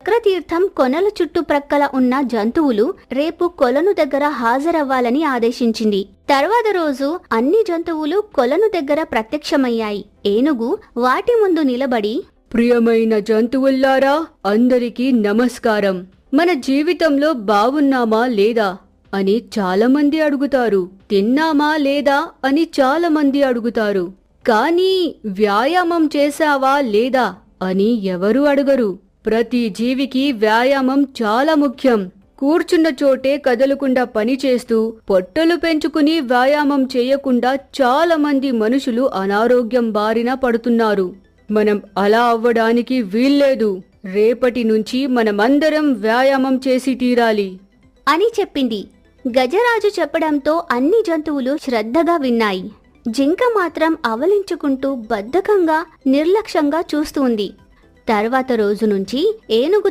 చక్రతీర్థం కొనల చుట్టుప్రక్కల ఉన్న జంతువులు రేపు కొలను దగ్గర హాజరవ్వాలని ఆదేశించింది. తర్వాత రోజు అన్ని జంతువులు కొలను దగ్గర ప్రత్యక్షమయ్యాయి. ఏనుగు వాటి ముందు నిలబడి, ప్రియమైన జంతువుల్లారా, అందరికీ నమస్కారం. మన జీవితంలో బాగున్నామా లేదా అని చాలామంది అడుగుతారు. తిన్నామా లేదా అని చాలామంది అడుగుతారు. కానీ వ్యాయామం చేశావా లేదా అని ఎవరూ అడగరు. ప్రతి జీవికి వ్యాయామం చాలా ముఖ్యం. కూర్చున్న చోటే కదలకుండా పనిచేస్తూ పొట్టలు పెంచుకుని వ్యాయామం చేయకుండా చాలా మంది మనుషులు అనారోగ్యం బారిన పడుతున్నారు. మనం అలా అవ్వడానికి వీల్లేదు. రేపటి నుంచి మనమందరం వ్యాయామం చేసి తీరాలి అని చెప్పింది. గజరాజు చెప్పడంతో అన్ని జంతువులు శ్రద్ధగా విన్నాయి. జింక మాత్రం అవలించుకుంటూ బద్ధకంగా నిర్లక్ష్యంగా చూస్తుంది. తర్వాత రోజు నుంచి ఏనుగు